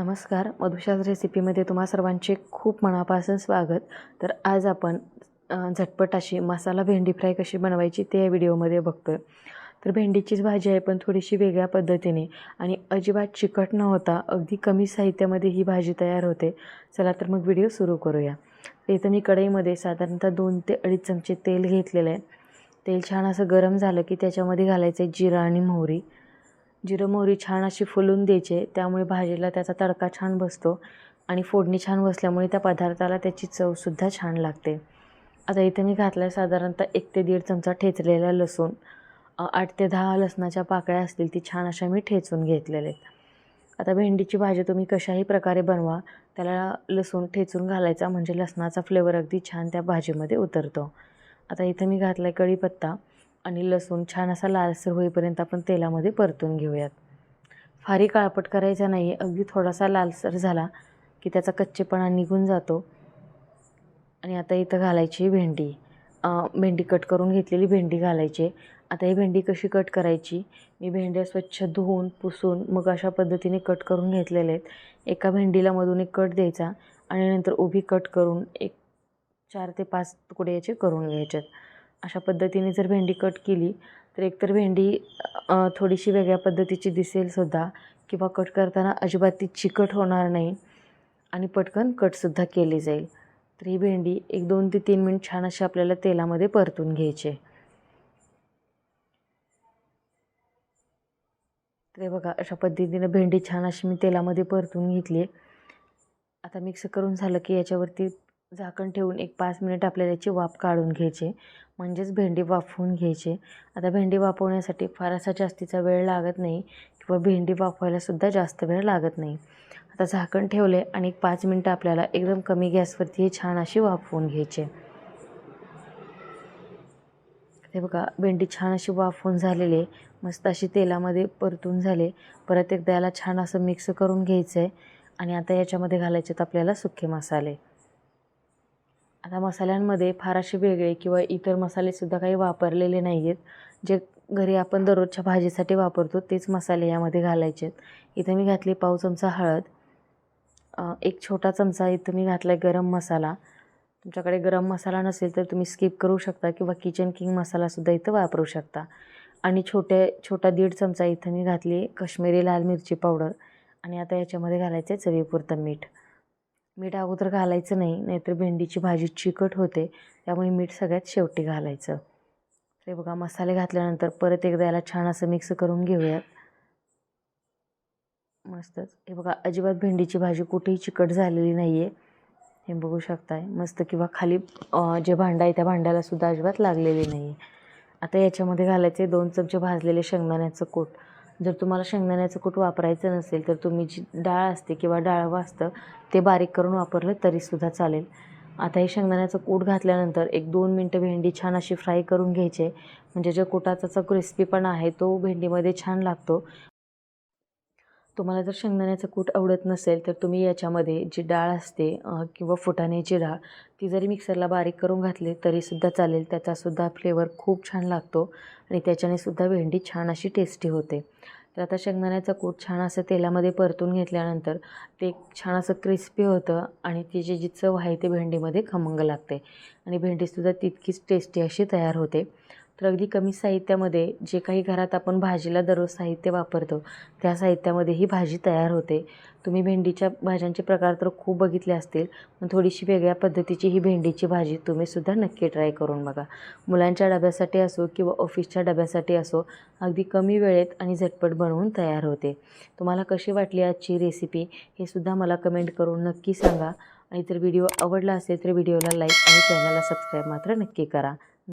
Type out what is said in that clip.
नमस्कार, मधुशाच रेसिपीमध्ये तुम्हा सर्वांचे खूप मनापासून स्वागत। तर आज आपण झटपट अशी मसाला भेंडी फ्राय कशी बनवायची ते या व्हिडिओमध्ये बघतोय। तर भेंडीचीच भाजी आहे पण थोडीशी वेगळ्या पद्धतीने आणि अजिबात चिकट न होता अगदी कमी साहित्यामध्ये ही भाजी तयार होते। चला तर मग व्हिडिओ सुरू करूया। इथे मी कढईमध्ये साधारणतः 2 ते 2.5 चमचे तेल घेतलेले आहे। तेल छान असं गरम झालं की त्याच्यामध्ये घालायचे जिरा आणि मोहरी। जिरं मोहरी छान अशी फुलून द्यायचे, त्यामुळे भाजीला त्याचा तडका छान बसतो आणि फोडणी छान बसल्यामुळे त्या पदार्थाला त्याची चवसुद्धा छान लागते। आता इथे मी घातला साधारणतः 1 ते 1.5 चमचा ठेचलेला लसूण। 8 ते 10 लसणाच्या पाकळ्या असतील ती छान अशा मी ठेचून घेतलेले आहेत। आता भेंडीची भाजी तुम्ही कशाही प्रकारे बनवा, त्याला लसूण ठेचून घालायचा म्हणजे लसणाचा फ्लेवर अगदी छान त्या भाजीमध्ये उतरतो। आता इथे मी घातला कढीपत्ता आणि लसूण छान असा लालसर होईपर्यंत आपण तेलामध्ये परतून घेऊयात। फारही काळपट करायचा नाही, अगदी थोडासा लालसर झाला की त्याचा कच्चेपणा निघून जातो। आणि आता इथं घालायची भेंडी। भेंडी कट करून घेतलेली भेंडी घालायची। आता ही भेंडी कशी कट करायची, मी भेंड्या स्वच्छ धुवून पुसून मग अशा पद्धतीने कट करून घेतलेले आहेत। एका भेंडीला मधून एक कट द्यायचा आणि नंतर उभी कट करून 4 ते 5 तुकडे याचे करून घ्यायचे। अशा पद्धतीने जर भेंडी कट केली तर एकतर भेंडी थोडीशी वेगळ्या पद्धतीची दिसेल सुद्धा किंवा कट करताना अजिबात ती चिकट होणार नाही आणि पटकन कटसुद्धा केली जाईल। तर ही भेंडी 1-2 ते 3 मिनिट छान अशी आपल्याला तेलामध्ये परतून घ्यायची। तर बघा अशा पद्धतीने भेंडी छान अशी मी तेलामध्ये परतून घेतली। आता मिक्स करून झालं की याच्यावरती झाकण ठेवून 5 मिनिट आपल्याला याची वाफ काढून घ्यायची, म्हणजेच भेंडी वाफवून घ्यायची। आता भेंडी वाफवण्यासाठी फार असा जास्तीचा वेळ लागत नाही किंवा भेंडी वाफवायला सुद्धा जास्त वेळ लागत नाही। आता झाकण ठेवले आणि 5 मिनिटं आपल्याला एकदम कमी गॅसवरती हे छान अशी वाफवून घ्यायची। हे बघा भेंडी छान अशी वाफवून झालेली आहे, मस्त अशी तेलामध्ये परतून झाले। परत एकदा याला छान असं मिक्स करून घ्यायचं आहे आणि आता याच्यामध्ये घालायचे आहेत आपल्याला सुके मसाले। आता मसाल्यांमध्ये फार असे वेगळे किंवा इतर मसालेसुद्धा काही वापरलेले नाही आहेत। जे घरी आपण दररोजच्या भाजीसाठी वापरतो तेच मसाले यामध्ये घालायचे आहेत। इथे मी घातली पाव चमचा हळद, 1 छोटा चमचा इथं मी घातला गरम मसाला। तुमच्याकडे गरम मसाला नसेल तर तुम्ही स्किप करू शकता किंवा किचन किंग मसालासुद्धा इथं वापरू शकता। आणि छोटा 1.5 चमचा इथं मी घातली काश्मीरी लाल मिरची पावडर आणि आता याच्यामध्ये घालायचं आहे चवीपुरतं मीठ। मीठ अगोदर घालायचं नाही, नाहीतर भेंडीची भाजी चिकट होते, त्यामुळे मीठ सगळ्यात शेवटी घालायचं। हे बघा मसाले घातल्यानंतर परत एकदा याला छान असं मिक्स करून घेऊयात। मस्तच हे बघा अजिबात भेंडीची भाजी कुठेही चिकट झालेली नाही आहे, हे बघू शकताय मस्त, किंवा खाली जे भांडं आहे त्या भांड्याला सुद्धा अजिबात लागलेली नाही आहे। आता याच्यामध्ये घालायचे 2 चमचे भाजलेले शेंगदाण्याचं कूट। जर तुम्हाला शेंगदाण्याचं कूट वापरायचं नसेल तर तुम्ही जी डाळ असते किंवा डाळवं असतं ते बारीक करून वापरलं तरीसुद्धा चालेल। आता हे शेंगदाण्याचं कूट घातल्यानंतर 1-2 मिनटं भेंडी छान अशी फ्राय करून घ्यायची, म्हणजे जो कुटाचा क्रिस्पीपणा आहे तो भेंडीमध्ये छान लागतो। तुम्हाला जर शेंगदाण्याचं कूट आवडत नसेल तर तुम्ही याच्यामध्ये जी डाळ असते किंवा फुटाण्याची डाळ ती जरी मिक्सरला बारीक करून घातली तरीसुद्धा चालेल, त्याचासुद्धा फ्लेवर खूप छान लागतो आणि त्याच्याने सुद्धा भेंडी छान अशी टेस्टी होते। तर आता शेंगदाण्याचं कूट छान असं तेलामध्ये परतून घेतल्यानंतर ते छान असं क्रिस्पी होतं आणि तिची जी चव आहे ते भेंडीमध्ये खमंग लागते आणि भेंडीसुद्धा तितकीच टेस्टी अशी तयार होते। तर अगदी कमी साहित्यामध्ये जे काही घरात आपण भाजीला दररोज साहित्य वापरतो त्या साहित्यामध्ये ही भाजी तयार होते। तुम्ही भेंडीच्या भाज्यांचे प्रकार तर खूप बघितले असतील, पण थोडीशी वेगळ्या पद्धतीची ही भेंडीची भाजी तुम्हीसुद्धा नक्की ट्राय करून बघा। मुलांच्या डब्यासाठी असो किंवा ऑफिसच्या डब्यासाठी असो, अगदी कमी वेळेत आणि झटपट बनवून तयार होते। तुम्हाला कशी वाटली आजची रेसिपी हे सुद्धा मला कमेंट करून नक्की सांगा आणि जर व्हिडिओ आवडला असेल तर व्हिडिओला लाईक आणि चॅनलला सबस्क्राईब मात्र नक्की करा।